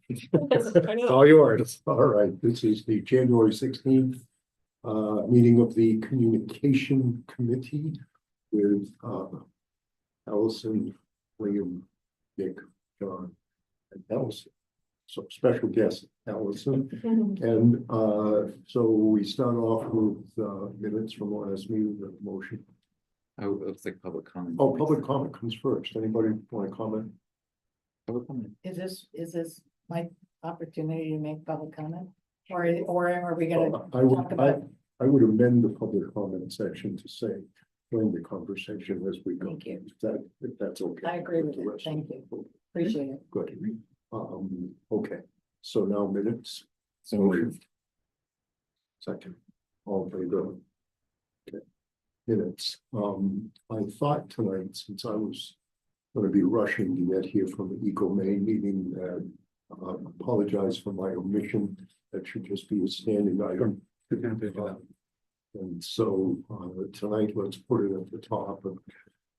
It's all yours. All right, this is the January 16th meeting of the Communication Committee with Allison, William, Nick, John, and Allison. So special guest, Allison. And so we start off with minutes from last meeting, the motion. Oh, it looks like public comment. Oh, public comment comes first. Anybody want to comment? Public comment. Is this my opportunity to make public comment? Or are we gonna I would, talk about? I would amend the public comment section to say, join the conversation as we go. Thank you. If that's okay. I agree with the it. rest. Thank you. Appreciate it. Good. Okay, so now minutes. So moved. Second, all in favor. Okay. Minutes, I thought tonight, since I was gonna be rushing to get here from the Eco Maine meeting, apologize for my omission. That should just be a standing item. And so, tonight, let's put it at the top, and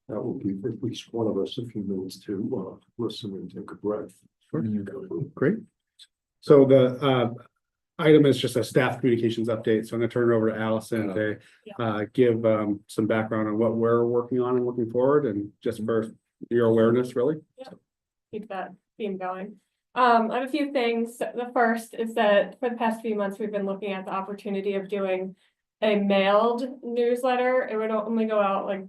that will give at least one of us a few minutes to, listen and take a breath. Great. So the item is just a staff communications update. So I'm gonna turn it over to Allison to give some background on what we're working on and looking forward, and just for your awareness, really. Keep that theme going. I have a few things. The first is that for the past few months, we've been looking at the opportunity of doing a mailed newsletter. It would only go out like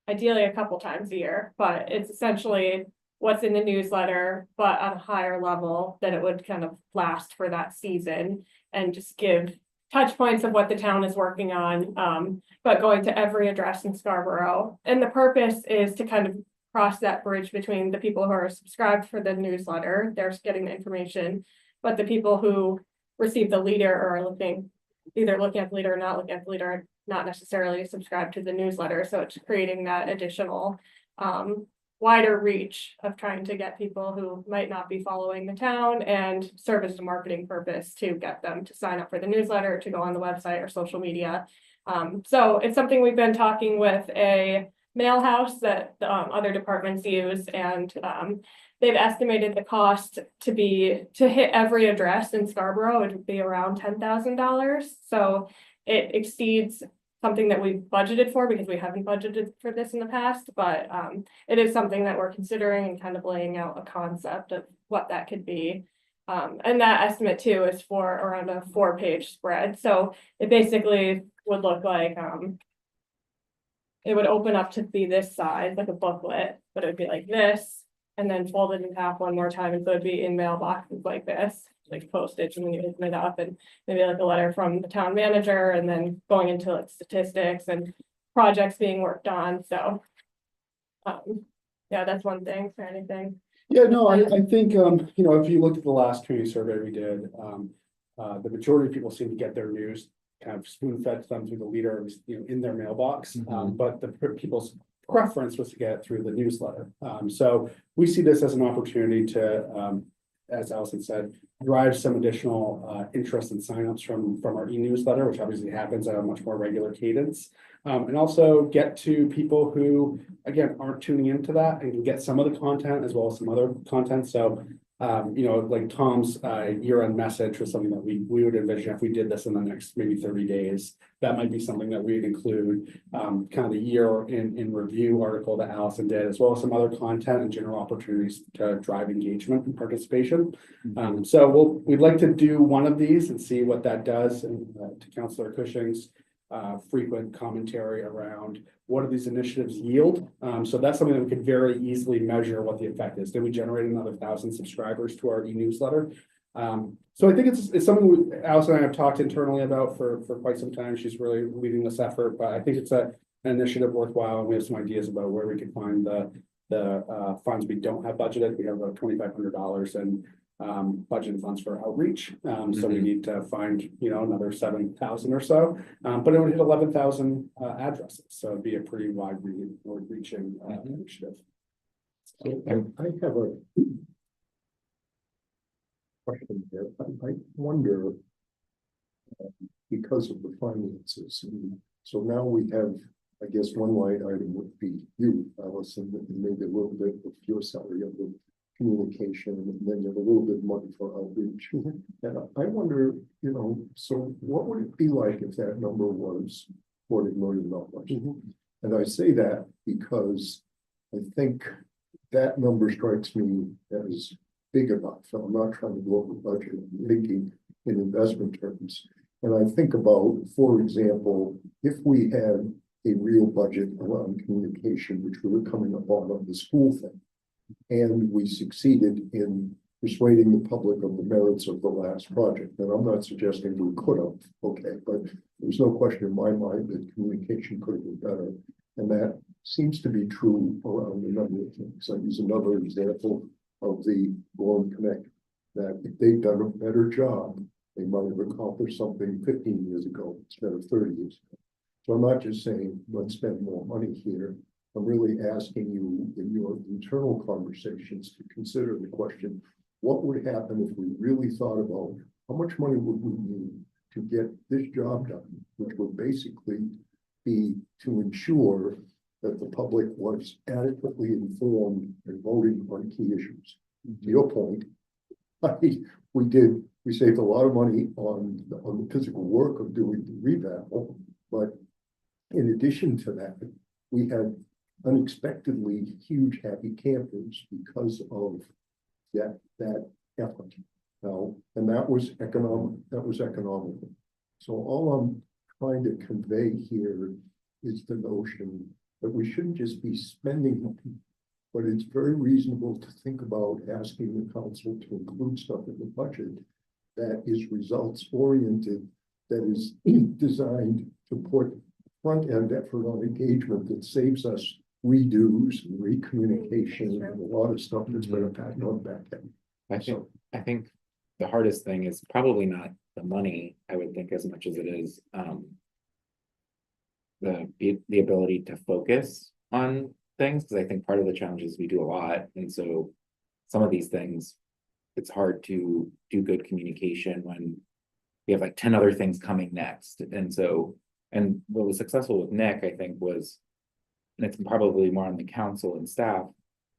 ideally a couple times a year, but it's essentially what's in the newsletter, but on a higher level that it would kind of last for that season and just give touch points of what the town is working on, but going to every address in Scarborough. And the purpose is to kind of cross that bridge between the people who are subscribed for the newsletter, they're getting the information, but the people who receive the leader or are either looking at the leader or not looking at the leader, not necessarily subscribed to the newsletter. So it's creating that additional wider reach of trying to get people who might not be following the town and serve as a marketing purpose to get them to sign up for the newsletter, to go on the website or social media. So it's something we've been talking with a mail house that other departments use, and they've estimated the cost to hit every address in Scarborough, it would be around $10,000. So it exceeds something that we've budgeted for because we haven't budgeted for this in the past, but it is something that we're considering and kind of laying out a concept of what that could be. And that estimate too is for around a 4-page spread. So it basically would look like it would open up to be this size, like a booklet, but it would be like this, and then folded in half one more time, and so it'd be in mailboxes like this, like postage, and then you open it up, and maybe like a letter from the town manager, and then going into like statistics and projects being worked on, so. Yeah, that's one thing. For anything. Yeah, no, I think, you know, if you look at the last community survey we did, the majority of people seem to get their news kind of spoon fed to them through the leader, you know, in their mailbox. But the people's preference was to get it through the newsletter. So we see this as an opportunity to, as Allison said, drive some additional interest and signups from our e-newsletter, which obviously happens at a much more regular cadence. And also get to people who, again, aren't tuning into that and can get some of the content as well as some other content. So, you know, like Tom's year-end message was something that we would envision if we did this in the next maybe 30 days. That might be something that we'd include, kind of the year in review article that Allison did, as well as some other content and general opportunities to drive engagement and participation. So we'd like to do one of these and see what that does. And to Councillor Cushing's frequent commentary around what do these initiatives yield. So that's something that we could very easily measure what the effect is. Did we generate another 1,000 subscribers to our e-newsletter? So I think it's something Allison and I have talked internally about for quite some time. She's really leading this effort, but I think it's an initiative worthwhile, and we have some ideas about where we could find the funds we don't have budgeted. We have about $2,500 and budget funds for outreach. So we need to find, you know, another 7,000 or so, but it would hit 11,000 addresses. So it'd be a pretty wide reaching initiative. So I have a question here. I wonder, because of the finances, so now we have, I guess, one line item would be you, Allison, and maybe a little bit of your salary of the communication, and then you have a little bit of money for outreach. And I wonder, so what would it be like if that number was $40 million? And I say that because I think that number strikes me as big enough. So I'm not trying to go over budget, I'm thinking in investment terms. And I think about, for example, if we had a real budget around communication, which we were coming up on the school thing, and we succeeded in persuading the public of the merits of the last project. And I'm not suggesting we could have, okay, but there's no question in my mind that communication could have been better. And that seems to be true around a number of things. I use another example of the Gorham Connect, that if they'd done a better job, they might have accomplished something 15 years ago instead of 30 years ago. So I'm not just saying, let's spend more money here. I'm really asking you in your internal conversations to consider the question, what would happen if we really thought about how much money would we need to get this job done, which would basically be to ensure that the public was adequately informed and voting on key issues. To your point, we saved a lot of money on the physical work of doing the revamp, but in addition to that, we had unexpectedly huge happy campers because of that effort. Now, and that was economical. So all I'm trying to convey here is the notion that we shouldn't just be spending money, but it's very reasonable to think about asking the council to include stuff in the budget that is results oriented, that is designed to put front end effort on engagement that saves us redos and recommunication and a lot of stuff that's been impacted on back end. I think the hardest thing is probably not the money, I would think, as much as it is the ability to focus on things, because I think part of the challenge is we do a lot, and so some of these things, it's hard to do good communication when we have like 10 other things coming next. And so, and what was successful with Nick, I think, was, and it's probably more on the council and staff,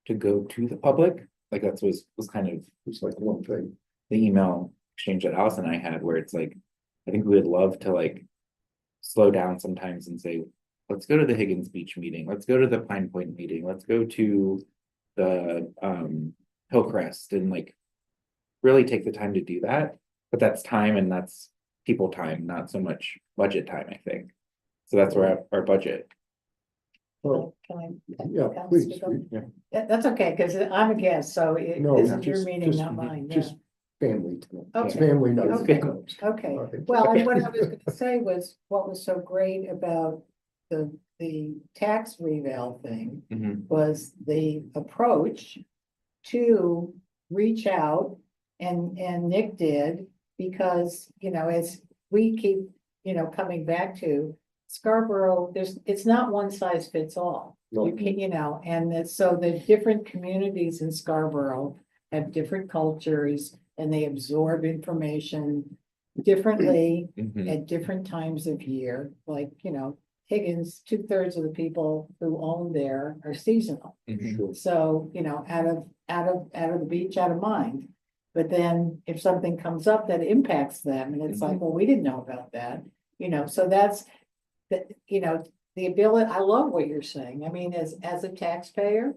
to go to the public. Like that was kind of, It's like one thing. the email exchange that Alice and I had, where it's like, I think we would love to like slow down sometimes and say, let's go to the Higgins Beach meeting, let's go to the Pine Point meeting, let's go to the Hillcrest, and like really take the time to do that. But that's time, and that's people time, not so much budget time, I think. So that's where our budget. Well, Can yeah, I please. speak up? That's okay, because I'm a guest, so No, this is your just- meeting, just- not mine. Yeah. Just family tonight. It's Okay. family night. Okay. Okay, All right. well, and what I was gonna say was, what was so great about the tax reval thing was the approach to reach out, and Nick did, because, as we keep, coming back to Scarborough, it's not one size fits all. No. You can, and so the different communities in Scarborough have different cultures, and they absorb information differently at different times of year. Like, Higgins, 2/3 of the people who own there are seasonal. Sure. So, out of the beach, out of mind. But then if something comes up that impacts them, and it's like, well, we didn't know about that, so that's the ability. I love what you're saying. I mean, as a taxpayer,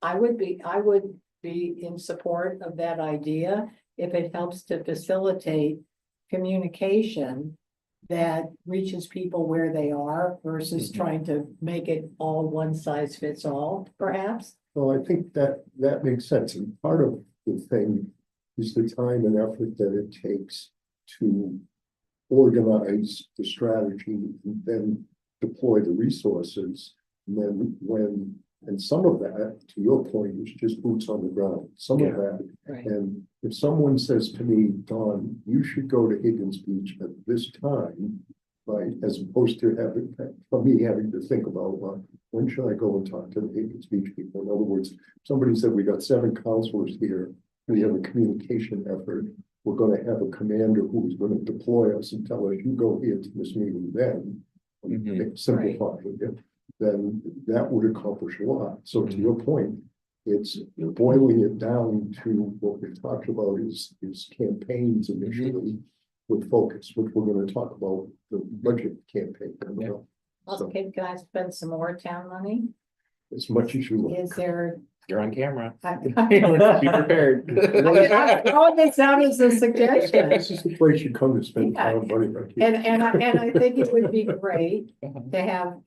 I would be in support of that idea if it helps to facilitate communication that reaches people where they are versus trying to make it all one size fits all, perhaps. Well, I think that makes sense. And part of the thing is the time and effort that it takes to organize the strategy and then deploy the resources. And then and some of that, to your point, is just boots on the ground. Some of that. Right. And if someone says to me, Don, you should go to Higgins Beach at this time, right, as opposed to having to think about, well, when should I go and talk to the Higgins Beach people? In other words, somebody said, we got 7 counselors here, we have a communication effort, we're going to have a commander who's going to deploy us and tell us, you go here to this meeting then, simplify it, then that would accomplish a lot. So to your point, it's boiling it down to what we talked about is campaigns initially with focus, which we're gonna talk about the budget campaign. Yeah. Also, can I spend some more town money? As much as you Is like. there? You're on camera. Be I prepared. throwing this out as a suggestion. This is the place you come to spend town money. right here. And I think it would be great Uh-huh. to have,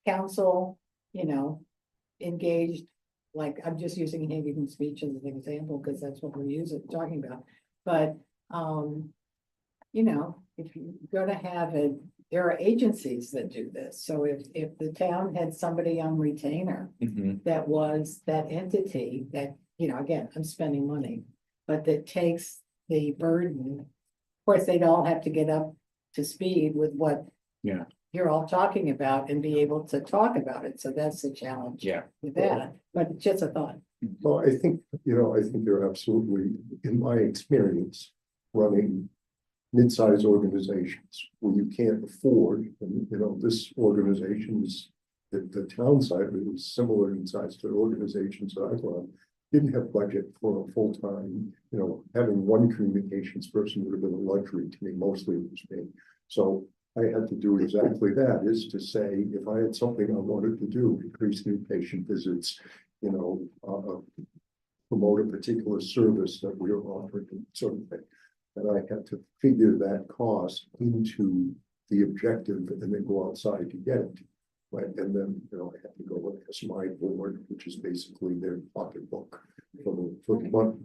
council, engaged. Like, I'm just using Hagen speech as an example, because that's what we're talking about, but, if you're gonna have it, there are agencies that do this, so if the town had somebody on retainer. Mhm. That was that entity that, again, I'm spending money, but that takes the burden. Of course, they'd all have to get up to speed with what. Yeah. You're all talking about and be able to talk about it, so that's the challenge. Yeah. With that, but just a thought. Well, I think they're absolutely, in my experience, running mid-sized organizations where you can't afford, and this organization is, the town side of it is similar in size to the organizations that I've run. Didn't have budget for a full-time, having one communications person would have been a luxury to me, mostly it was me. So I had to do exactly that, is to say, if I had something I wanted to do, increase new patient visits, promote a particular service that we were offering, sort of thing. And I had to figure that cost into the objective and then go outside to get it. Right, and then, I had to go and ask my board, which is basically their pocketbook for the month,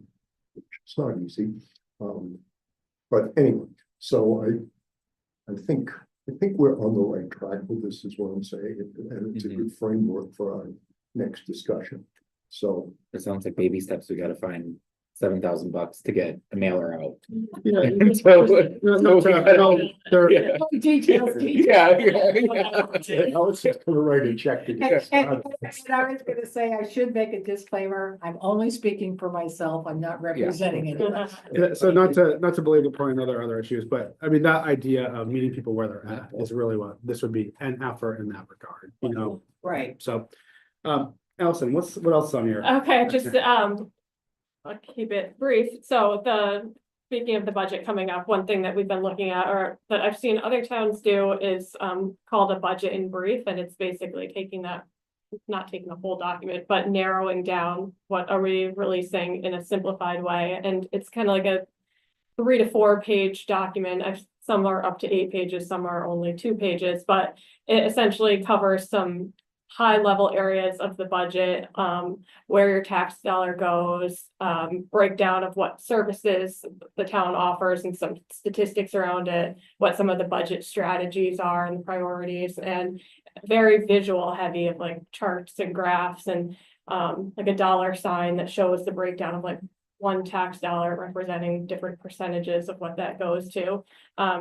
which is not easy. But anyway, so I think we're on the right track with this, is what I'm saying, and it's a good framework for our next discussion. So It sounds like baby steps. We gotta find $7,000 to get a mailer out. Yeah. Yeah. Details. I was just gonna write a check to get And started. I was gonna say, I should make a disclaimer, I'm only speaking for myself, I'm not representing anyone. Yeah, so not to belabor the point on other issues, but I mean, that idea of meeting people where they're at is really what this would be, an effort in that regard, Right, so. Allison, what else is on here? Okay, just, I'll keep it brief. So speaking of the budget coming up, one thing that we've been looking at, or that I've seen other towns do, is called a budget in brief, and it's basically taking that, not taking the whole document, but narrowing down what are we releasing in a simplified way, and it's kind of like a 3 to 4 page document. Some are up to 8 pages, some are only 2 pages, but it essentially covers some high level areas of the budget, where your tax dollar goes, breakdown of what services the town offers and some statistics around it, what some of the budget strategies are and the priorities, and very visual heavy of like charts and graphs and like a dollar sign that shows the breakdown of like one tax dollar representing different percentages of what that goes to.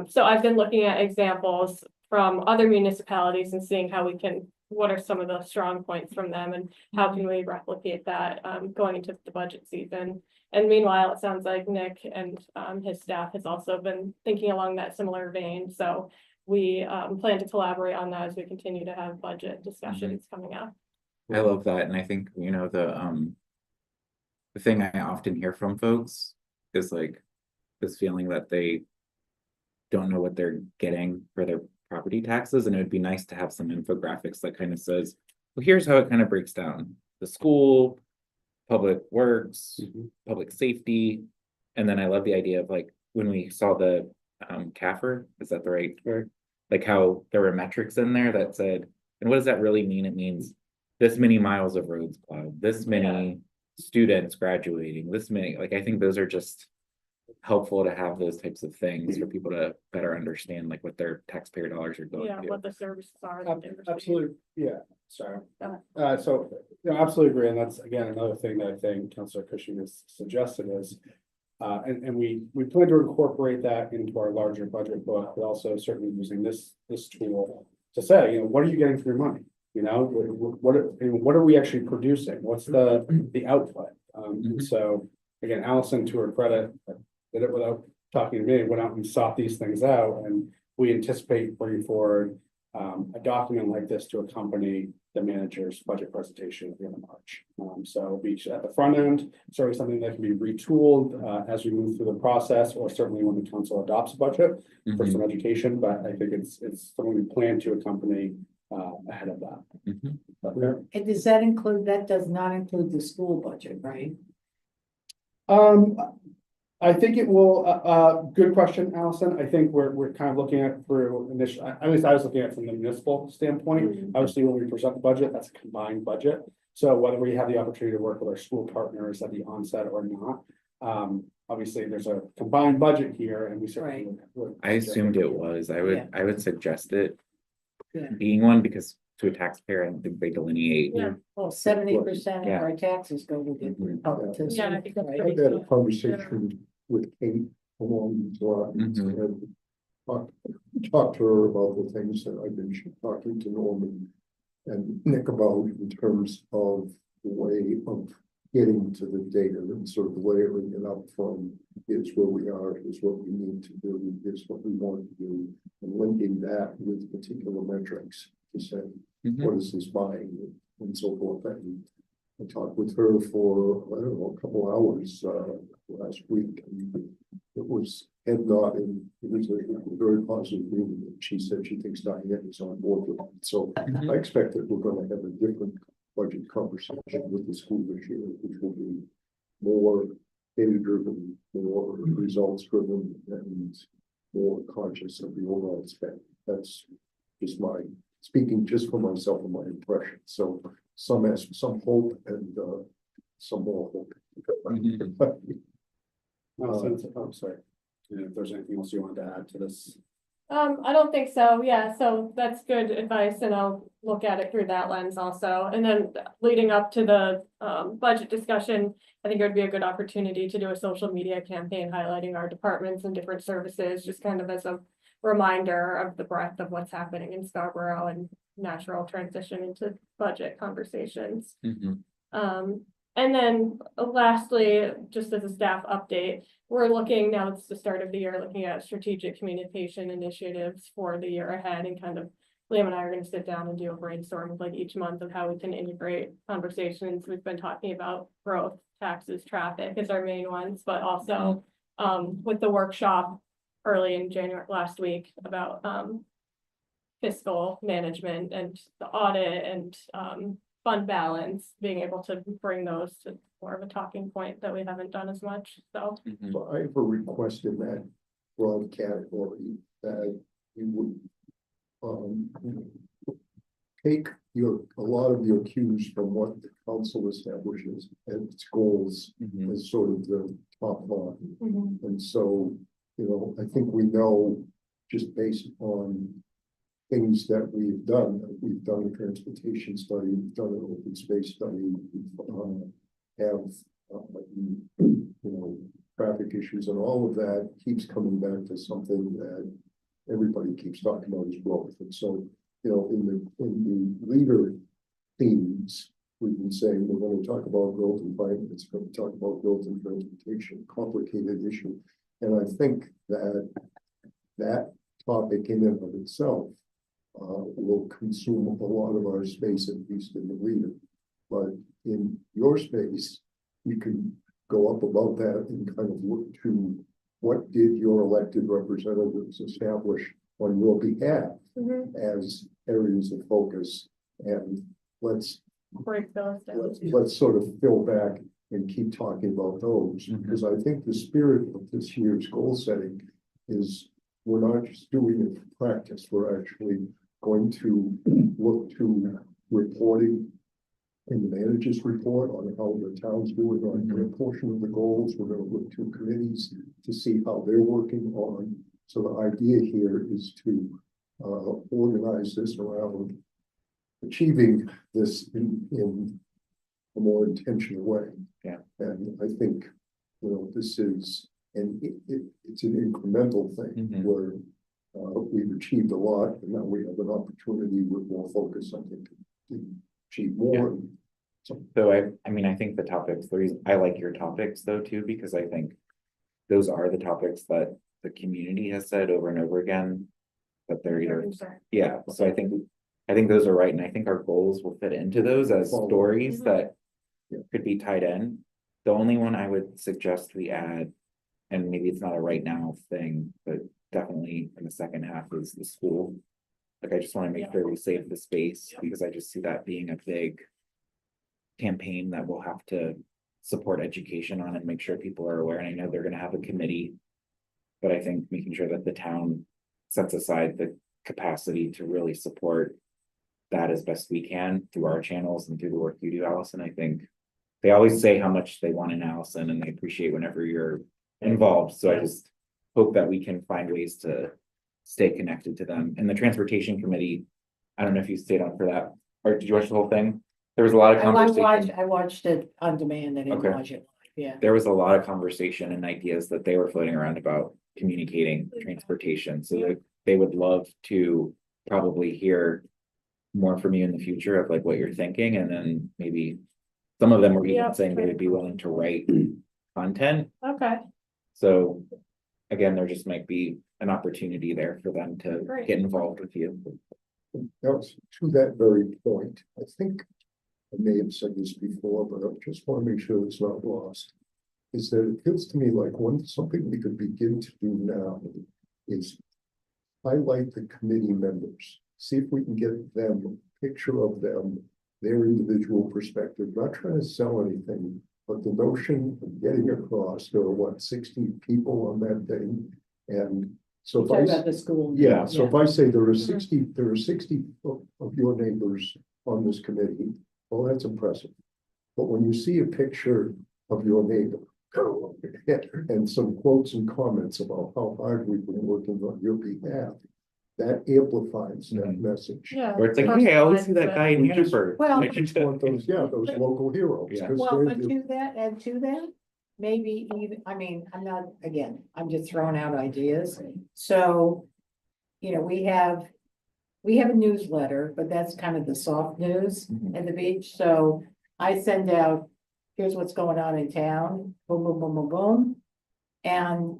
So I've been looking at examples from other municipalities and seeing how we can, what are some of the strong points from them and how can we replicate that going into the budget season. And meanwhile, it sounds like Nick and his staff has also been thinking along that similar vein. So we plan to collaborate on that as we continue to have budget discussions coming up. I love that, and I think, the thing I often hear from folks is like this feeling that they don't know what they're getting for their property taxes, and it would be nice to have some infographics that kind of says, well, here's how it kind of breaks down: the school, public works, public safety. And then I love the idea of like when we saw the CAFR, is that the right word? Like how there were metrics in there that said, and what does that really mean? It means this many miles of roads plowed, this many students graduating, this many, like I think those are just helpful to have those types of things for people to better understand like what their taxpayer dollars are going Yeah, to. what the services are. that they receive. Absolutely, yeah, sorry. Go So, absolutely agree, and that's again, another thing that I think Councilor Cushing has suggested is. And we plan to incorporate that into our larger budget book, but also certainly using this tool to say, what are you getting for your money? What are we actually producing? What's the output? So again, Allison, to her credit, did it without talking to me, went out and sought these things out, and we anticipate bringing forward a document like this to accompany the manager's budget presentation at the end of March. So it'll be at the front end, certainly something that can be retooled, as we move through the process, or certainly when the council adopts a budget for Mhm, some education, but I think it's something we plan to accompany, ahead of that. mhm. But, yeah. And does that include, that does not include the school budget, right? I think it will, good question, Allison. I think we're kind of looking at through initial, at least I was looking at it from the municipal standpoint. Obviously, when we present the budget, that's a combined budget. So whether we have the opportunity to work with our school partners at the onset or not, obviously, there's a combined budget here and we certainly. would I assumed it was, Yeah. I would suggest it Yeah. being one, because to a taxpayer, I don't think they delineate. Yeah. Well, 70% of Yeah. our taxes go to the Mhm. public. to the Yeah, I school, think that's right? I had a conversation with Kate along these lines Mhm. and talked to her about the things that I've been talking to Norman and Nick about in terms of the way of getting to the data and sort of layering it up from here's where we are, here's what we need to do, here's what we want to do, and linking that with particular metrics to say, Mhm. what is this buying and so forth. And I talked with her for, I don't know, a couple hours, last week. And it was head nodding. It was a very positive meeting. She said she thinks Diane is on board with it. So Mhm. I expect that we're gonna have a different budget conversation with the school this year, which will be more data driven, more results driven, and more conscious of the overall spend. That's just speaking just for myself and my impression. So some hope and some more hope. Mhm. Allison, I'm sorry. If there's anything else you wanted to add to this. I don't think so, yeah, so that's good advice, and I'll look at it through that lens also, and then leading up to the budget discussion. I think it would be a good opportunity to do a social media campaign highlighting our departments and different services, just kind of as a reminder of the breadth of what's happening in Scarborough and natural transition into budget conversations. Mhm. And then lastly, just as a staff update, we're looking, now it's the start of the year, looking at strategic communication initiatives for the year ahead, and kind of Liam and I are gonna sit down and do a brainstorm of like each month of how we can integrate conversations. We've been talking about growth, taxes, traffic as our main ones, but also with the workshop early in January last week about fiscal management and the audit and fund balance, being able to bring those to more of a talking point that we haven't done as much, so. Mhm. So I have a request in that broad category that you would take a lot of your cues from what the council establishes and its goals Mhm. as sort of the top line. And so, I think we know just based on things that we've done a transportation study, we've done an open space study, have, traffic issues, and all of that keeps coming back to something that everybody keeps talking about is growth. And so, in the leader themes, we've been saying we're going to talk about growth and finance, we're going to talk about growth and transportation, complicated issue. And I think that topic in and of itself will consume a lot of our space, at least in the leader. But in your space, you can go up above that and kind of look to what did your elected representatives establish on your behalf as areas of focus. And let's Break those down. let's sort of fill back and keep talking about those. Mhm. Because I think the spirit of this year's goal setting is we're not just doing it for practice, we're actually going to look to reporting in the manager's report on how the town's doing on their portion of the goals. We're gonna look to committees to see how they're working on. So the idea here is to organize this around achieving this in a more intentional way. Yeah. And I think, this is, and it's an incremental thing Mhm. where we've achieved a lot, and now we have an opportunity with more focus, I think, to achieve more. So, So I mean, I think the topics, the reason I like your topics though too, because I think those are the topics that the community has said over and over again. That they're either, yeah, so I think I think those are right, and I think our goals will fit into those as Follow. stories Mhm. that. Yeah. Could be tied in. The only one I would suggest we add, and maybe it's not a right now thing, but definitely in the second half is the school. Like, I just wanna make Yeah. sure we save the space, Yeah. because I just see that being a big. Campaign that we'll have to support education on and make sure people are aware, and I know they're gonna have a committee. But I think making sure that the town sets aside the capacity to really support. That as best we can through our channels and through the work you do, Allison, I think. They always say how much they want in Allison, and they appreciate whenever you're involved, so I just hope that we can find ways to. Stay connected to them, and the transportation committee. I don't know if you stayed on for that, or did you watch the whole thing? There was a lot of conversation. I watched it on demand, I didn't Okay. watch it, yeah. There was a lot of conversation and ideas that they were floating around about communicating transportation, so Yeah. they would love to probably hear. More from you in the future of like what you're thinking, and then maybe some of them were Yeah. even saying they would be willing to write content, Okay, so. Again, there just might be an opportunity there for them to Great. get involved with you. Now, to that very point, I think I may have said this before, but I just want to make sure it's not lost. Is that it feels to me like something we could begin to do now is highlight the committee members, see if we can get them, a picture of them, their individual perspective, not trying to sell anything, but the notion of getting across, there are 60 people on that thing, and so if I. Talking about the school. Yeah, so if I say there are Mhm. 60, there are 60 of your neighbors on this committee, well, that's impressive. But when you see a picture of your neighbor and some quotes and comments about how hard we've been working on your behalf, that amplifies that Mhm. message. yeah. Or it's like, hey, I always see that guy in We just- Hannaford. Well- I just want those, those local heroes. Yeah. 'Cause Well, they're but the- to that, and to that, maybe even, I mean, I'm not, again, I'm just throwing out ideas, so. You know, we have a newsletter, but that's kind of the soft news Mhm. at the beach, so I send out. Here's what's going on in town, boom, boom, boom, boom, boom. And,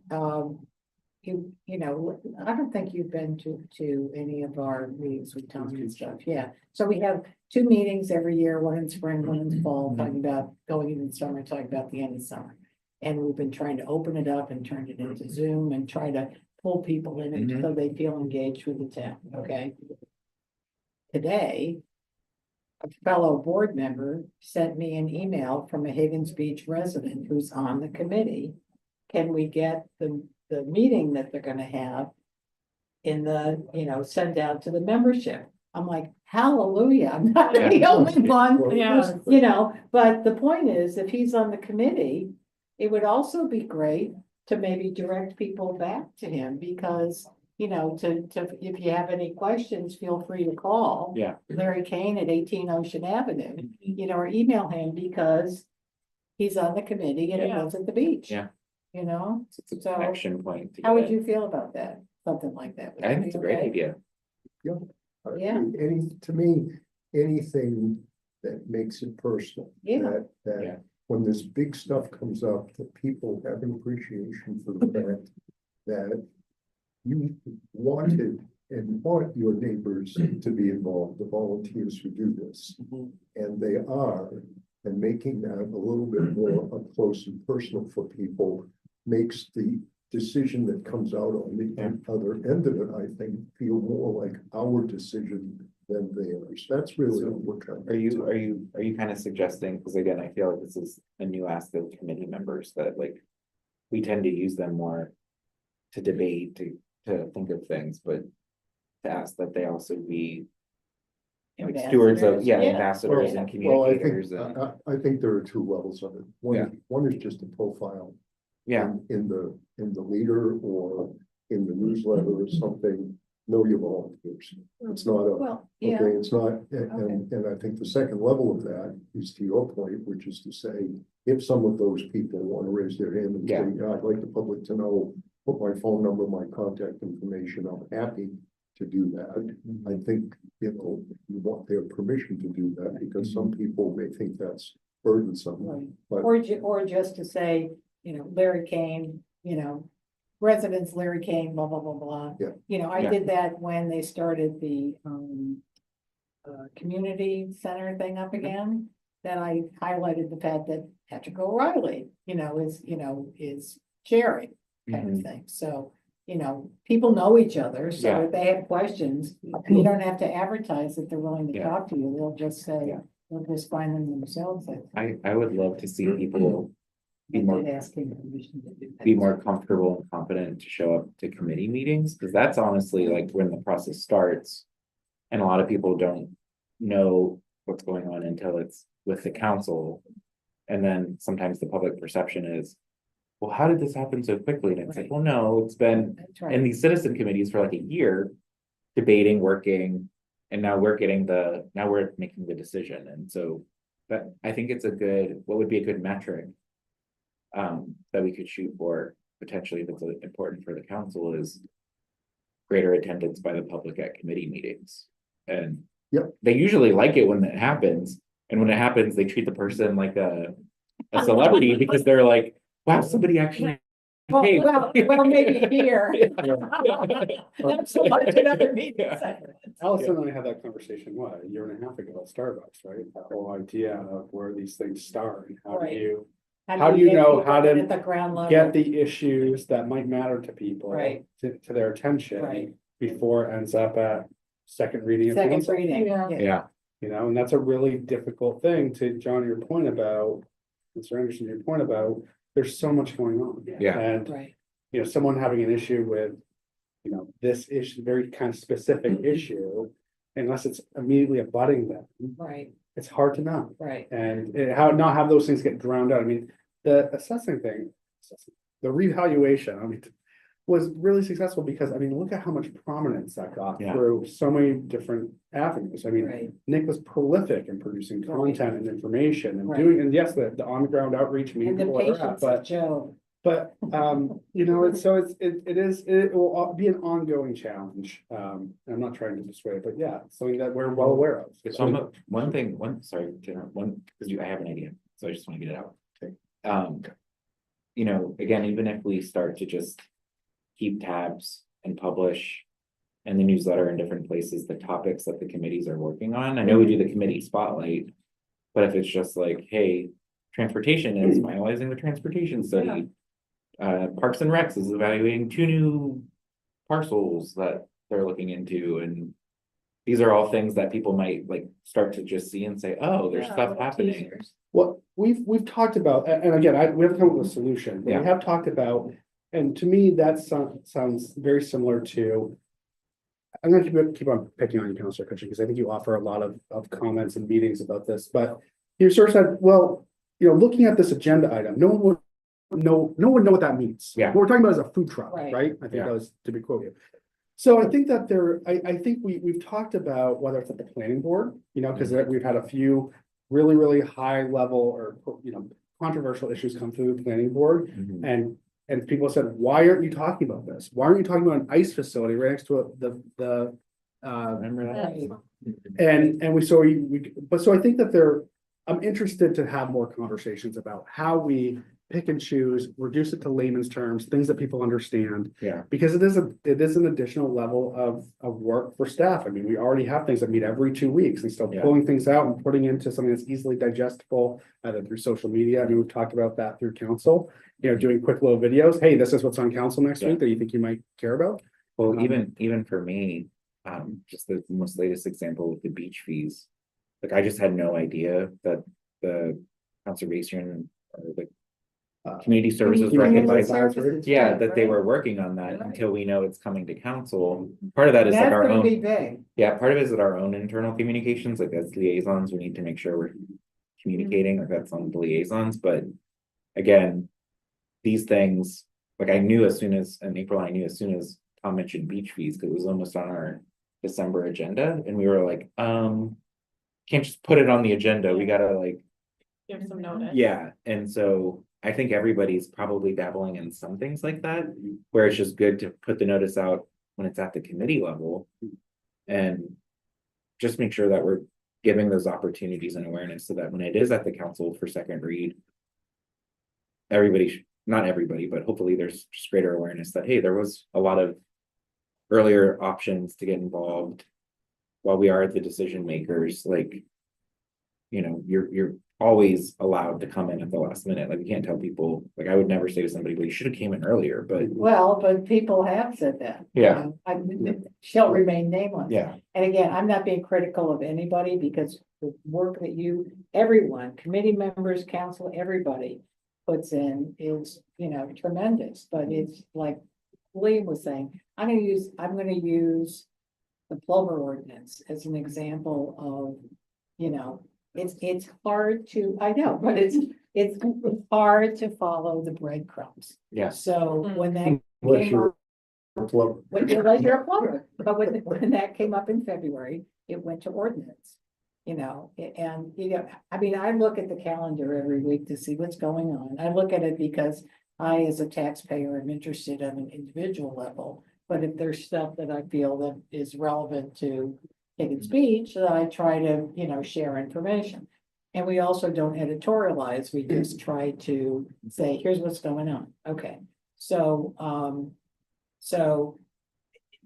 you know, I don't think you've been to any of our meetings with Tom and stuff, yeah. So we have 2 meetings every year, one in spring, one in fall, talking about going into the summer, talking about the end of summer. And we've been trying to open it up and turn it into Zoom and try to pull people in it Mhm. so they feel engaged with the town, okay? Today, a fellow board member sent me an email from a Higgins Beach resident who's on the committee. Can we get the meeting that they're gonna have in the, sent out to the membership? I'm like, hallelujah, I'm not the Yeah. only one, Well, Yeah. but the point is, if he's on the committee, it would also be great to maybe direct people back to him, because, if you have any questions, feel free to call. Yeah. Larry Kane at 18 Ocean Avenue, or email him, because he's on the committee and he Yeah. lives at the beach. Yeah. So It's a So, connection point. to how would get- you feel about that? Something like that? Would I that think be it's a great okay? idea. Yeah. To me, anything that makes it personal. Yeah. That Yeah. when this big stuff comes up, that people have an appreciation for the fact that you wanted and want your neighbors to be involved, the volunteers who do this. Mhm. And they are, and making that a little bit more up close and personal for people makes the decision that comes out on the other end of it, I think, feel more like our decision than theirs. That's really So, what we're trying. Are you kind of suggesting, because again, I feel like this is a new ask of committee members, that like. We tend to use them more. To debate, to think of things, but. To ask that they also be. Like stewards of, Ambassadors. Yeah. ambassadors and communicators and, I think there are 2 levels of it. Yeah. One is just a profile. yeah, In the leader or in the newsletter or something, know your volunteers. It's not a, Well, okay, yeah, it's not, and I think the second level of that is to your point, which is to say, if some of those people want to raise their hand and say, Yeah. I'd like the public to know, put my phone number, my contact information, I'm happy to do that. I think, you want their permission to do that, because some people may think that's burdensome. right. But Or just to say, Larry Kane, residents Larry Kane, blah, blah, blah, blah. Yeah. I Yeah. did that when they started the, community center thing up again, then I highlighted the fact that Patrick O'Reilly, is sharing kind of thing. So, people know each other, so Yeah. if they have questions, you don't have to advertise that they're willing to Yeah. talk to you. They'll just say, Yeah. they'll just find them themselves. I would love to see people I be more did ask him permission to do that. be more comfortable and confident to show up to committee meetings, because that's honestly like when the process starts. And a lot of people don't know what's going on until it's with the council. And then sometimes the public perception is, well, how did this happen so quickly? And it's like, Right. well, no, it's been That's in right. these citizen committees for like a year, debating, working, and now we're making the decision. And so, but I think it's what would be a good metric that we could shoot for potentially, if it's important for the council, is greater attendance by the public at committee meetings. And Yep. they usually like it when that happens, and when it happens, they treat the person like a celebrity because they're like, wow, somebody actually came." Well, maybe here. Yeah. Not so much in other meetings. Yeah. Allison and I had that conversation, what, a year and a half ago at Starbucks, right? That whole idea of where these things start and how do Right. you How do you get know people how to At the ground level. get the issues that might matter to people Right. to their attention Right. before it ends up at second reading. of Second council, reading, Yeah. yeah, You know, and that's a really difficult thing to, John, your point about, Mr. Anderson, your point about, there's so much going on. Yeah. And, right, someone having an issue with, this issue, very kind of specific issue, unless it's immediately abutting them, right, it's hard to know. right, And how not have those things get drowned out. I mean, the assessing thing, the revaluation, I mean, was really successful because, I mean, look at how much prominence that got Yeah. through so many different avenues. I mean, right, Nick was prolific in producing Right. content and information and Right. doing, and yes, the on the ground outreach, meeting and the people where they're at, patience of but, Joe, it will be an ongoing challenge. I'm not trying to dissuade, but yeah, something that we're well aware of. So one thing, sorry, Jenna, because I have an idea, so I just want to get it out. Okay. Again, even if we start to just keep tabs and publish in the newsletter in different places, the topics that the committees are working on, I know we do the committee spotlight. But if it's just like, hey, transportation is finalizing the transportation study. Parks and Recs is evaluating 2 new parcels that they're looking into, and these are all things that people might like start to just see and say, oh, there's Yeah, stuff little happening. teasers. What we've talked about, and again, we haven't come up with a solution, but Yeah. we have talked about, and to me, that sounds very similar to. I'm gonna keep on picking on you, Councilor Cutchin, because I think you offer a lot of comments and meetings about this, but you sort of said, well, looking at this agenda item, no one would know what that means. Yeah. What we're talking about is a food truck, Right. right? I think Yeah. that was to be quoted. So I think that I think we've talked about whether it's at the planning board, because we've had a few really, really high level or, controversial issues come through the planning board. Mhm. And people said, why aren't you talking about this? Why aren't you talking about an ice facility right next to the Remember that? Right. so I think that I'm interested to have more conversations about how we pick and choose, reduce it to layman's terms, things that people understand. Yeah. Because it is an additional level of work for staff. I mean, we already have things that meet every 2 weeks and still Yeah. pulling things out and putting into something that's easily digestible, either through social media. I mean, we've talked about that through council, doing quick little videos. Hey, this is what's on council next Yeah. week that you think you might care about. Well, even for me, just the most latest example with the beach fees. Like, I just had no idea that the conservation or the community services Community recognized. services. Yeah, that they right. were working on that Right. until we know it's coming to council. Part of that is like That's our gonna be own, big, yeah, part of it is that our own internal communications, like as liaisons, we need to make sure we're communicating, like that's on the liaisons, but again, these things, like I knew as soon as, in April, I knew as soon as Tom mentioned beach fees, because it was almost on our December agenda, and we were like, can't just put it on the agenda, we gotta like, Give some notice. yeah, and so I think everybody's probably dabbling in some things like that, where it's just good to put the notice out when it's at the committee level. And just make sure that we're giving those opportunities and awareness so that when it is at the council for second read. Not everybody, but hopefully there's just greater awareness that, hey, there was a lot of earlier options to get involved. while we are the decision makers, like. You know, you're always allowed to come in at the last minute, like, we can't tell people, like, I would never say to somebody, well, you should have came in earlier, but, Well, but people have said that. you Yeah. know, shall remain nameless. yeah. And again, I'm not being critical of anybody because the work that everyone, committee members, council, everybody puts in is, tremendous, but it's like Liam was saying, I'm gonna use the Plover ordinance as an example of, it's hard to, I know, but it's hard to follow the breadcrumbs. Yeah. So Mm. when that Unless came you're up, a plumber. unless you're a plumber, but when that came up in February, it went to ordinance. I mean, I look at the calendar every week to see what's going on. I look at it because I, as a taxpayer, am interested on an individual level. But if there's stuff that I feel that is relevant to Higgin speech, then I try to, share information. And we also don't editorialize, we just try to say, here's what's going on, okay. So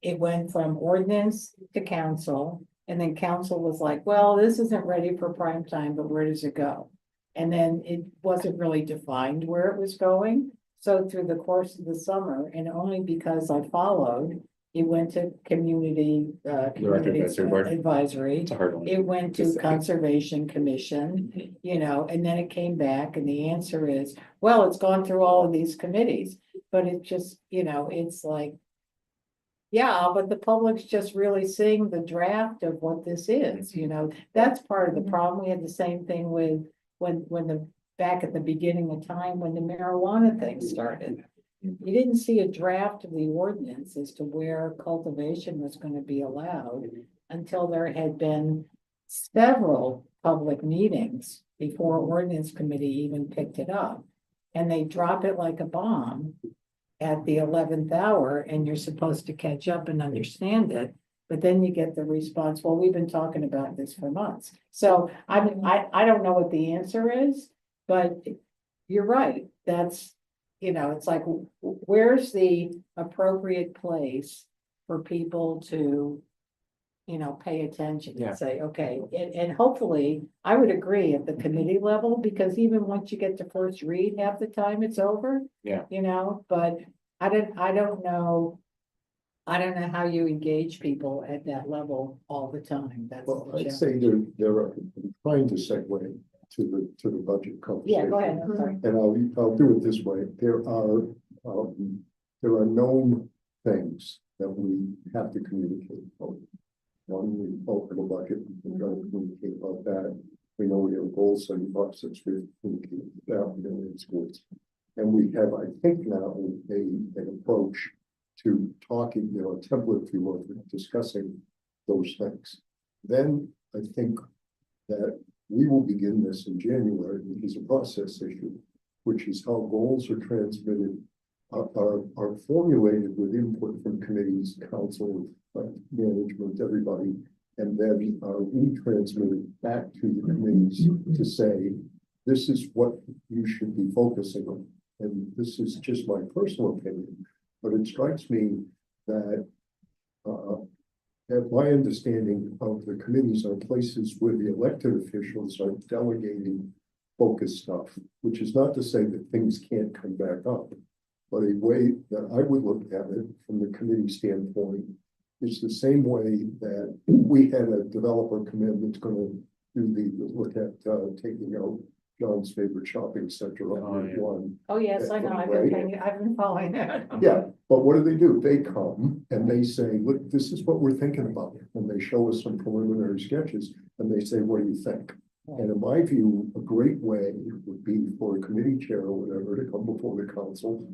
it went from ordinance to council, and then council was like, well, this isn't ready for prime time, but where does it go? And then it wasn't really defined where it was going. So through the course of the summer, and only because I followed, it went to community Advisory Board. advisory. It's a hard one. It went Just to saying. Conservation Commission, and then it came back and the answer is, well, it's gone through all of these committees. But it just, it's like, yeah, but the public's just really seeing the draft of what this is, that's part of the problem. We had the same thing with back at the beginning of time when the marijuana thing started. You didn't see a draft of the ordinance as to where cultivation was going to be allowed until there had been several public meetings before ordinance committee even picked it up. And they drop it like a bomb at the 11th hour, and you're supposed to catch up and understand it. But then you get the response, well, we've been talking about this for months. So I don't know what the answer is, but you're right. That's, it's like, where's the appropriate place for people to, pay attention Yeah. and say, okay, and hopefully I would agree at the committee level, because even once you get to first read, half the time it's over. Yeah. But I don't know how you engage people at that level all the time. That's Well, the I'd challenge. say there are, I'm trying to segue to the budget conversation. Yeah, go ahead, I'm sorry. And I'll do it this way. There are known things that we have to communicate about. One, we vote for the budget, we got to communicate about that. We know we have a goal setting process, we communicate that in schools. And we have, I think now, an approach to talking, a template, if you will, for discussing those things. Then I think that we will begin this in January, which is a process issue, which is how goals are transmitted, are formulated with input from committees, council, management, everybody, and then are retransmitted back to the committees to say, this is what you should be focusing on. And this is just my personal opinion, but it strikes me that my understanding of the committees are places where the elected officials are delegating focus stuff, which is not to say that things can't come back up. But a way that I would look at it from the committee standpoint is the same way that we had a developer come in that's going to do look at taking out John's favorite shopping center on Route 1. Oh, yes, I know, I've been following that. Yeah, but what do? They come and they say, look, this is what we're thinking about. And they show us some preliminary sketches and they say, what do you think? And in my view, a great way would be for a committee chair or whatever to come before the council,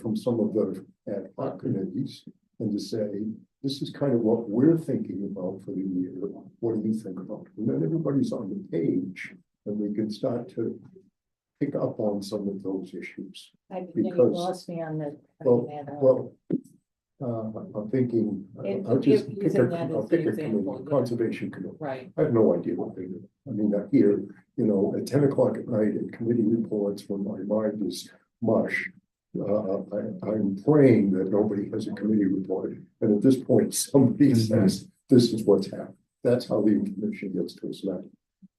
from some of the ad hoc committees and to say, this is kind of what we're thinking about for the year. What do you think about it? And then everybody's on the page and we can start to pick up on some of those issues. You Because- lost me on the. Well, I'm thinking, I'll just pick Using that I'll as pick the a committee, example, yeah. conservation committee. Right, I have no idea what they do. I mean, I hear, at 10 o'clock at night at committee reports when my mind is mush. I'm praying that nobody has a committee report. And at this point, somebody says, this is what's happened. that's how the information gets to us now.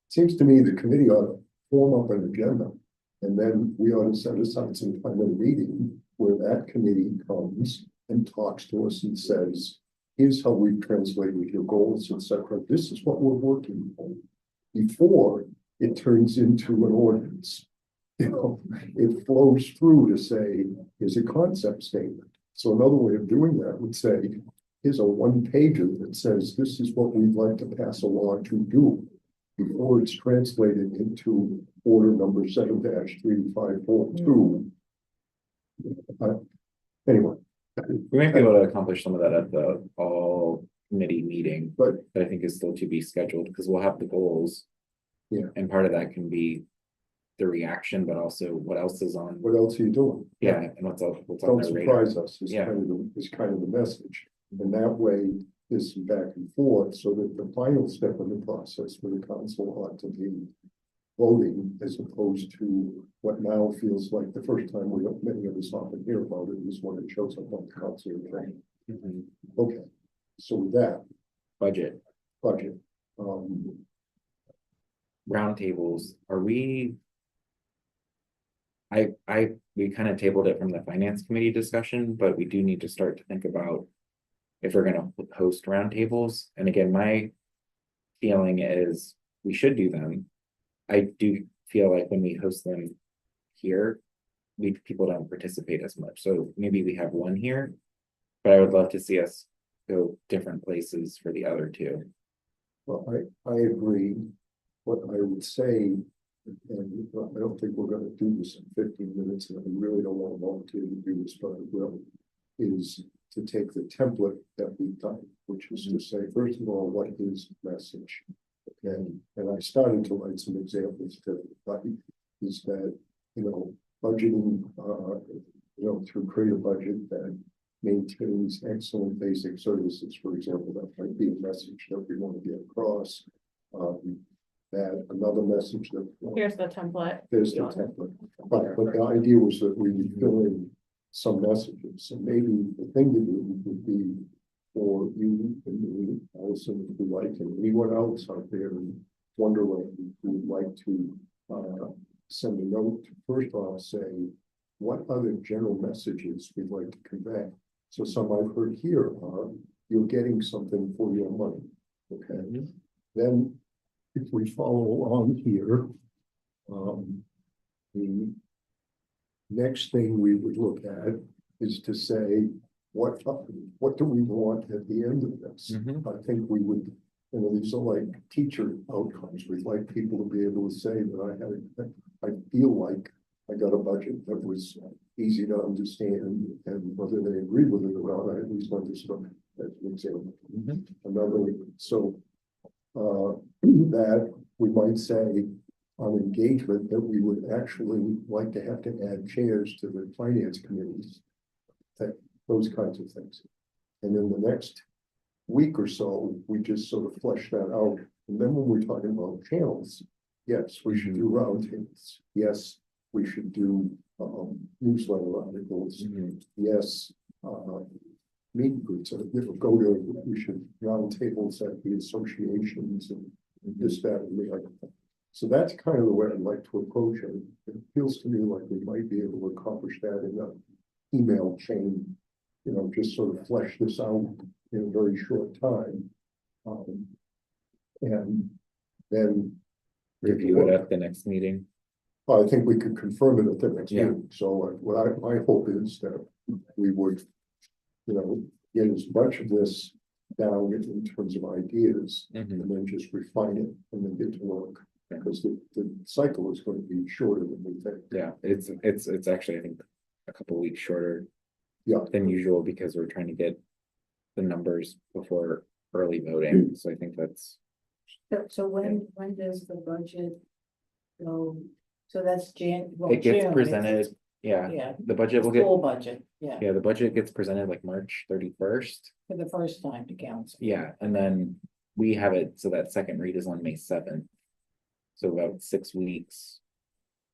Seems to me the committee ought to form up an agenda. And then we ought to set aside some kind of meeting where that committee comes and talks to us and says, here's how we've translated your goals, etc. This is what we're working on. Before it turns into an ordinance. You know, it flows through to say, here's a concept statement. So another way of doing that would say, here's a one-pager that says, this is what we'd like to pass along to do. Before it's translated into order number 7-3542. Anyway. We might be able to accomplish some of that at the all committee meeting, But that I think is still to be scheduled, because we'll have the goals. Yeah. And part of that can be the reaction, but also what else is on, what else are you doing? yeah, and what's on Don't the radar. surprise us is Yeah. kind of the message. And that way, there's some back and forth, so that the final step in the process for the council ought to be voting as opposed to what now feels like the first time many of us often hear about it is when it shows up on the council agenda. Mhm. Okay, so with that Budget, budget, roundtables, are we? We kind of tabled it from the finance committee discussion, but we do need to start to think about if we're gonna host roundtables. And again, my feeling is we should do them. I do feel like when we host them here, people don't participate as much. So maybe we have one here, but I would love to see us go different places for the other two. well, I agree. What I would say, and I don't think we're gonna do this in 15 minutes, and I really don't want to volunteer to do this, but I will, is to take the template that we've done, which is to say, first of all, what is message? And I started to write some examples to, but is that, budgeting, through create a budget that maintains excellent basic services, for example, that might be a message that we want to get across. That another message that. Here's the template. There's the template, but the idea was that we would fill in some messages, and maybe the thing to do would be for you and me, Allison, if you like, and anyone else out there in Wonderland who would like to send a note to first off say, what other general messages we'd like to convey? So some I've heard here are, you're getting something for your money, okay? Then if we follow along here, the next thing we would look at is to say, what do we want at the end of this? Mhm. I think we would, these are like teacher outcomes. We'd like people to be able to say that I feel like I got a budget that was easy to understand, and whether they agree with it or not, I at least understood it as an example. Mhm. Another, so that we might say on engagement that we would actually like to have to add chairs to the finance committees. Those kinds of things. And in the next week or so, we just sort of flesh that out. And then when we're talking about channels, yes, we should do roundtables. Yes, we should do newsletter articles. Mhm. Yes, meeting groups, we should roundtables at the associations and this, that, and the other. So that's kind of the way I'd like to approach it. It feels to me like we might be able to accomplish that in an email chain, just sort of flesh this out in a very short time. And then Review it at the next meeting. I think we could confirm it at the next Yeah. meeting. So my hope is that we would, get as much of this down in terms of ideas Mhm. and then just refine it and then get to work. Because the cycle is going to be shorter than we think. Yeah, it's actually, I think, a couple weeks shorter. Yeah. Than usual, because we're trying to get the numbers before early voting, so I think that's. So when does the budget go? So that's June. It gets presented, yeah, Yeah, the budget will get, full budget, yeah, yeah, the budget gets presented like March 31st. for the first time to council. Yeah, and then we have it, so that second read is on May 7th. So about 6 weeks.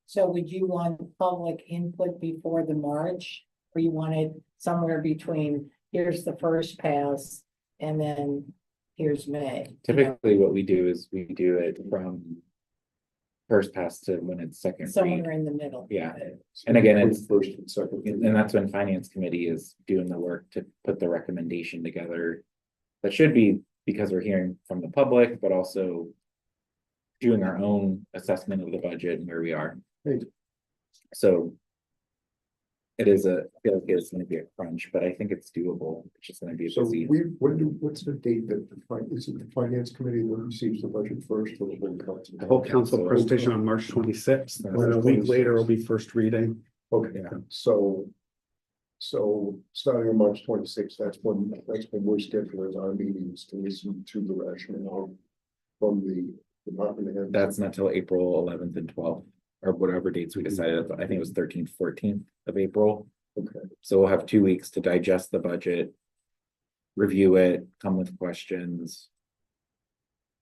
So would you want public input before the March? Or you wanted somewhere between, here's the first pass, and then here's May. you know. Typically, what we do is we do it from first pass to when it's second read. Somewhere in the middle. Yeah. And again, it's- First and second. And that's when finance committee is doing the work to put the recommendation together. That should be because we're hearing from the public, but also doing our own assessment of the budget and where we are. Right. So it is I feel like it's gonna be a crunch, but I think it's doable. It's just gonna be So busy. what's the date that is it the finance committee that receives the budget first or the whole council? The whole council presentation on March 26th, and then a week later will be first reading. Okay, Yeah. so starting on March 26th, that's when we're scheduling our meetings to listen to the rationale from the department head. That's not till April 11th and 12th, or whatever dates we decided. I think it was 13th, 14th of April. Okay, So we'll have 2 weeks to digest the budget. Review it, come with questions.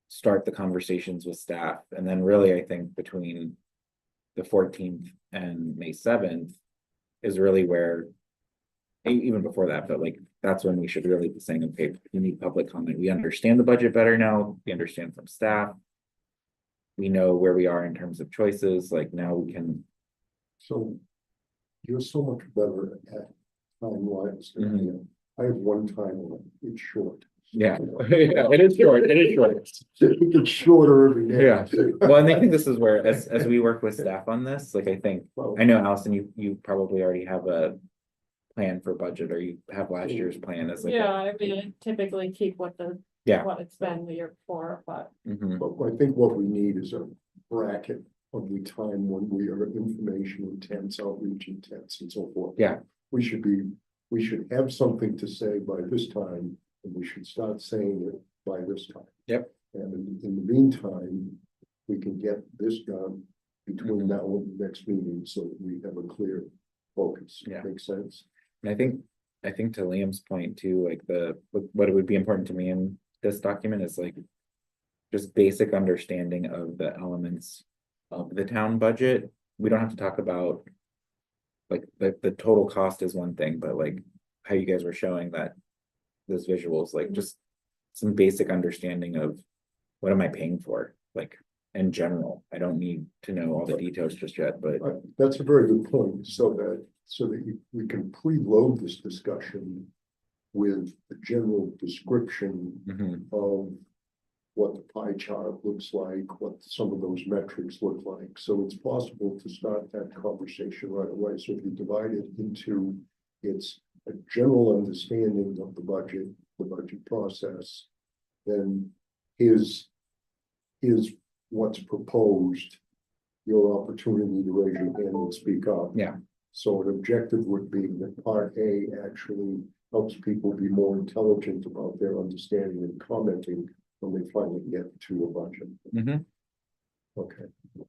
Start the conversations with staff, and then really, I think between the 14th and May 7th is really where. Even before that, but like, that's when we should really be saying, okay, we need public comment. We understand the budget better now. We understand from staff. We know where we are in terms of choices, like now we can, so you're so much better at timelines than I am. I have one timeline, it's short. yeah, yeah, it is short, it is short. It's shorter every day. Yeah. Well, and I think this is where, as we work with staff on this, like, I think, Well, I know, Allison, you probably already have a plan for budget, or you have last year's plan as like. Yeah, I mean, I typically keep what Yeah. what it's been the year before, but Mhm. But I think what we need is a bracket of the time when we are information intense, outreach intense and so forth. Yeah. We should have something to say by this time, and we should start saying it by this time. Yep. And in the meantime, we can get this done between Mhm. now and the next meeting, so that we have a clear focus. Yeah. Makes sense? And I think to Liam's point too, like what it would be important to me in this document is like. Just basic understanding of the elements of the town budget. We don't have to talk about. Like the total cost is one thing, but like how you guys were showing that. Those visuals, like just some basic understanding of what am I paying for, like in general. I don't need to know all the details just yet, but That's a very good point, so that we can preload this discussion with a general description mhm, of what the pie chart looks like, what some of those metrics look like. So it's possible to start that conversation right away. So if you divide it into, it's a general understanding of the budget process, then here's what's proposed, your opportunity to raise your hand and speak up. Yeah. So an objective would be that part A actually helps people be more intelligent about their understanding and commenting when they finally get to a budget. mhm. Okay. I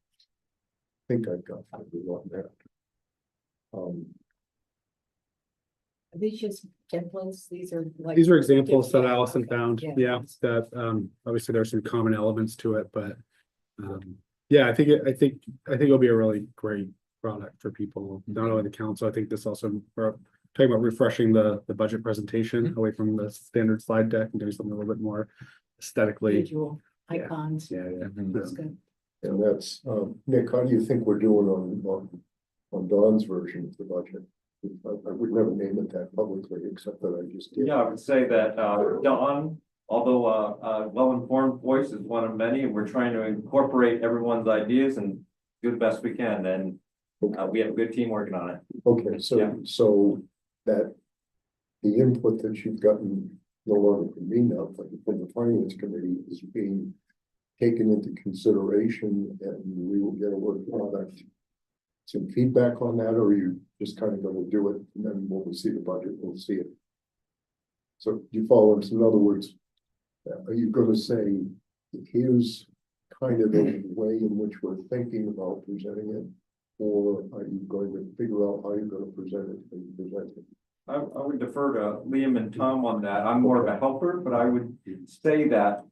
think I've got everyone there. Are these just templates? These are like. These are examples that Allison found, Yeah. yeah, that, obviously there's some common elements to it, but. Yeah, I think it'll be a really great product for people, not only the council, I think this also, we're talking about refreshing the budget presentation away from the standard slide deck and doing something a little bit more aesthetically. Visual icons. Yeah, yeah. Mhm. That's good. And that's, Nick, how do you think we're doing on Don's version of the budget? I would never name it that publicly, except that I just did. Yeah, I would say that Don, although a well-informed voice is one of many, and we're trying to incorporate everyone's ideas and do the best we can, and we have a good team working on it. Okay, Yeah. so that the input that you've gotten no longer from me now, but from the finance committee is being taken into consideration, and we will get a work product. Some feedback on that, or are you just kind of gonna do it, and then when we see the budget, we'll see it? So you follow us, in other words, are you gonna say, here's kind of the way in which we're thinking about presenting it? Or are you going to figure out how you're gonna present it and present it? I would defer to Liam and Tom on that. I'm more of a helper, but I would say that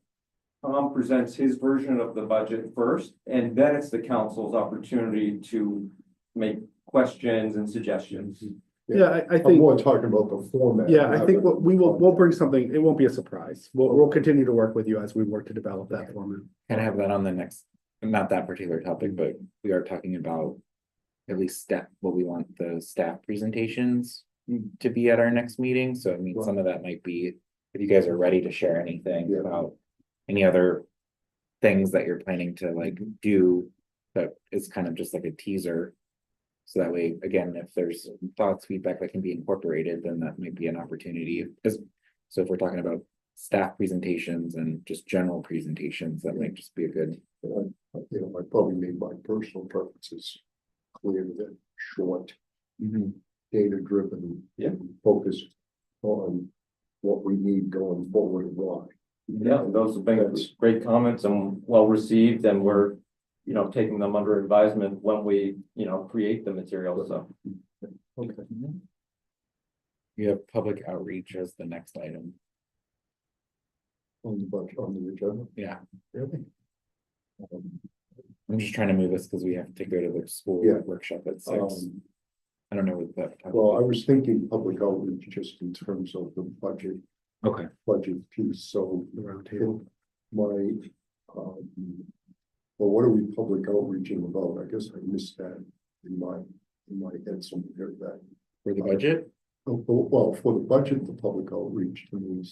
Tom presents his version of the budget first, and then it's the council's opportunity to make questions and suggestions. Yeah, I I'm think, more talking about the format. yeah, I think rather we'll bring than something, it won't be a surprise. We'll continue to work with you as we work to develop that format. Kind of have that on the next, not that particular topic, but we are talking about. At least what we want the staff presentations to be at our next meeting, so I mean, some of that might be. If you guys are ready to share anything Yeah. about any other. Things that you're planning to like do, that is kind of just like a teaser. So that way, again, if there's thoughts, feedback that can be incorporated, then that might be an opportunity, so if we're talking about. Staff presentations and just general presentations, that might just be a good. I probably made my personal preferences clear that short, data-driven. Yeah. Focused on what we need going forward and why. Yeah, those have been great comments and well received, and we're, taking them under advisement when we, create the material, so. Okay. You have public outreach as the next item, On the budget, on the agenda. yeah, Really? I'm just trying to move this because we have to go to the school Yeah. workshop at 6. I don't know what that. Well, I was thinking public outreach just in terms of the budget piece, so The round table. my, well, what are we public outreaching about? I guess I missed that in my head somewhere that. For the budget, Well, for the budget, the public outreach to me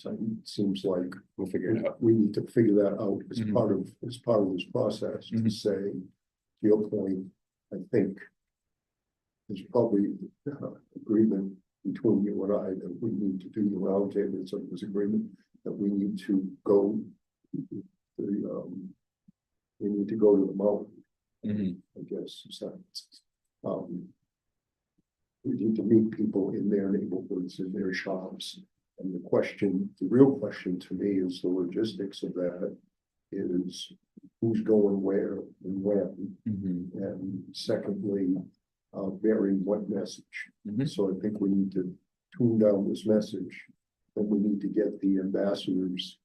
seems like we'll figure it out. we need to figure that out as Mhm. part of this process to Mhm. say, to your point, I think. There's probably agreement between you and I that we need to do the roundtable, so there's agreement that we need to go. We need to go to the mountain, Mhm. I guess, so. We need to meet people in their neighborhoods, in their shops. And the real question to me is the logistics of that is who's going where and when. Mhm. And secondly, bearing what message. Mhm. So I think we need to tune down this message. Then we need to get the ambassadors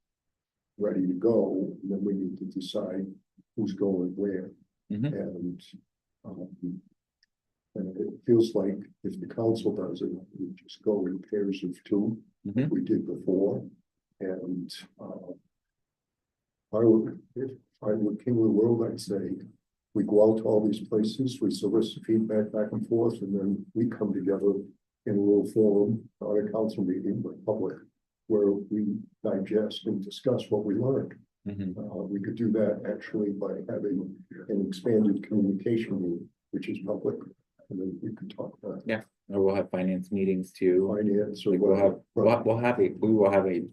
ready to go, and then we need to decide who's going where. Mhm. And it feels like if the council does it, we just go in pairs of 2, like Mhm. we did before. And if I were king of the world, I'd say, we go out to all these places, we solicit feedback back and forth, and then we come together in a little forum, not a council meeting, but public, where we digest and discuss what we learned. Mhm. We could do that actually by having an expanded communication meeting, which is public, and then we could talk about Or we'll have finance meetings too. finance or Like we'll have, whatever. we will have a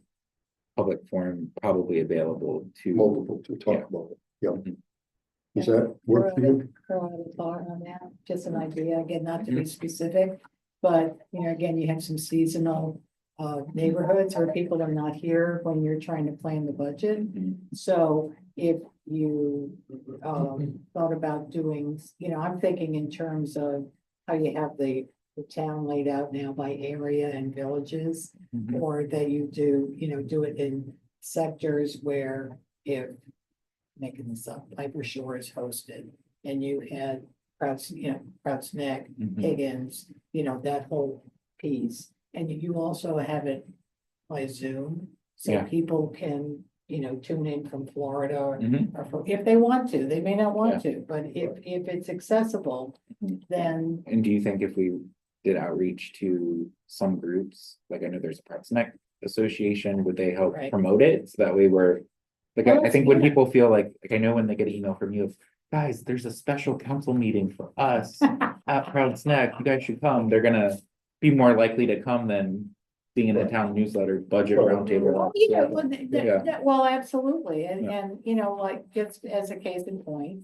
public forum probably available to. Multiple to talk Yeah. about it, yeah. Mhm. Does that work for you? Throw out a thought on that, just an idea, again, not to be specific, but, again, you have some seasonal. Neighborhoods where people are not here when you're trying to plan the budget. Mhm. So if you thought about doing, I'm thinking in terms of how you have the town laid out now by area and villages. Mhm. Or that you do, do it in sectors where if, making this up, Piper Shore is hosted. And you had Prouts Neck, Mhm. Higgins, that whole piece. And you also have it by Zoom. So Yeah. people can, tune in from Florida or Mhm. if they want to, they may not want to, but if it's accessible, Mhm. then. And do you think if we did outreach to some groups, like I know there's a Parks Neck Association, would they help Right. promote it? So that way we're. Like, I Well, think when yeah. people feel like I know when they get an email from you, guys, there's a special council meeting for us at Proud's Neck, you guys should come, they're gonna be more likely to come than being in the town newsletter, budget Well, roundtable. Well, Yeah. well, absolutely, and, Yeah. like, just as a case in point,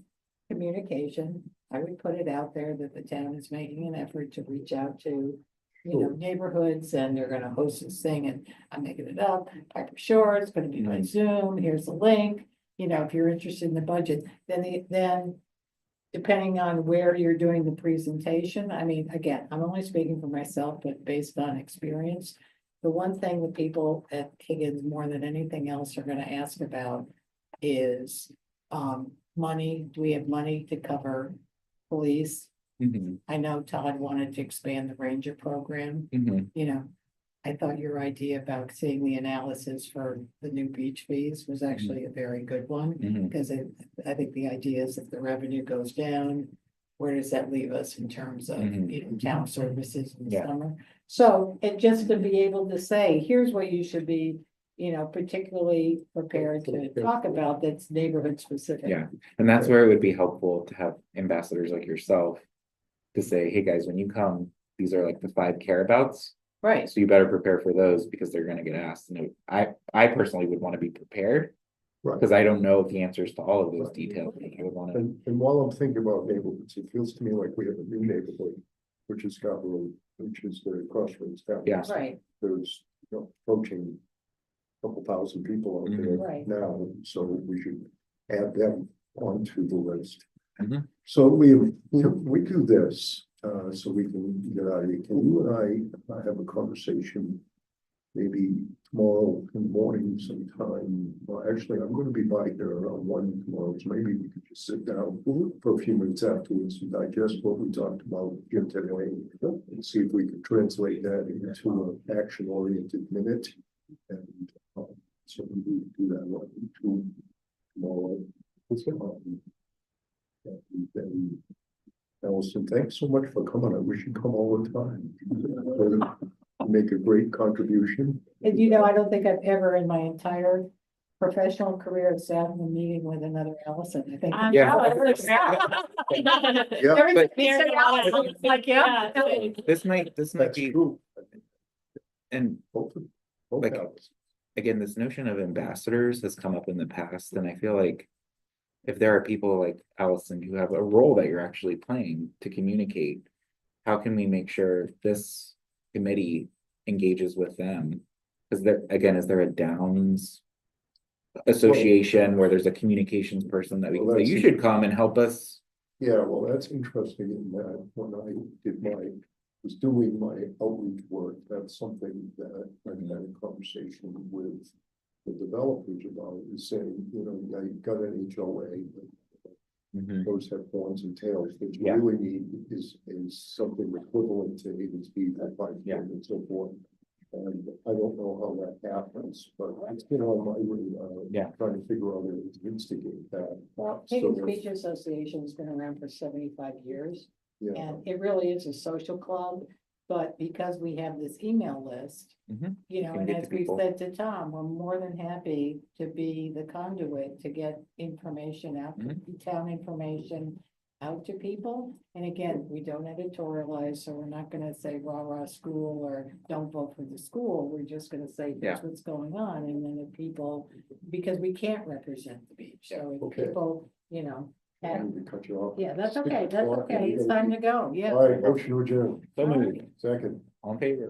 communication, I would put it out there that the town is making an effort to reach out to. Neighborhoods, and they're gonna host this thing, and I'm making it up, Piper Shore, it's gonna be by Mhm. Zoom, here's the link. If you're interested in the budget, then. Depending on where you're doing the presentation, I mean, again, I'm only speaking for myself, but based on experience. The one thing that people at Higgins more than anything else are gonna ask about is money. Do we have money to cover police, Mhm, I know Todd wanted to expand the ranger program, mhm, you know. I thought your idea about seeing the analysis for the new beach fees was actually a very good one. mhm. Because I think the idea is if the revenue goes down, where does that leave us in terms of, Mhm. you know, town services in the Yeah. summer? So, and just to be able to say, here's what you should be, you know, particularly prepared to talk about that's neighborhood specific. Yeah, and that's where it would be helpful to have ambassadors like yourself. To say, hey, guys, when you come, these are like the 5 care abouts. Right, So you better prepare for those because they're gonna get asked. And I personally would want to be prepared. Right. Because I don't know the answers to all of those details. And I would want to, And while I'm thinking about neighborhoods, it feels to me like we have a new neighborhood, which is Scott Road, which is the crossroads down. Yeah. right, There's, approaching a couple thousand people out there Right. now, so we should add them onto the list. Mhm. So we do this, so we can get out of here. Can you and I have a conversation? Maybe tomorrow in the morning sometime. Well, actually, I'm gonna be by here around 1 tomorrow, so maybe we could just sit down for a few minutes afterwards and digest what we talked about here today. And see if we can translate that into an action oriented minute. And so we will do that one tomorrow. And then, Allison, thanks so much for coming. I wish you'd come all the time. Make a great contribution. and you know, I don't think I've ever in my entire professional career sat in a meeting with another Allison, I think. Yeah. Yeah. Everybody But- said Allison, it's like, yeah. this might That's be, true. and Both Like- Allisons. again, this notion of ambassadors has come up in the past, and I feel like. If there are people like Allison who have a role that you're actually playing to communicate, how can we make sure this committee engages with them? Because there, again, is there a Downs association where there's a communications person that we can say, you should come and help us? Yeah, well, that's interesting in that when I was doing my outreach work, that's something that I had a conversation with the developers about, is saying, I got an HOA, but those have horns and tails. What you Yeah. really need is something equivalent to ABT, Yeah. and so forth. And I don't know how that happens, but it's been on my radar. Yeah. Trying to figure out how to instigate that. Well, So- Higgins Beach Association has been around for 75 years, Yeah, and it really is a social club. But because we have this email list, Mhm. you know, Can and get as to we people. said to Tom, we're more than happy to be the conduit to get information out, town information out to people. And again, we don't editorialize, so we're not gonna say rah school or don't vote for the school. We're just gonna say here's what's going on. And then if people, because we can't represent the beach, so if Okay. people, you know, I have, need to cut you off. yeah, that's okay, it's time to go, yeah. All right, motion to adjourn. So moved. Second. All in favor?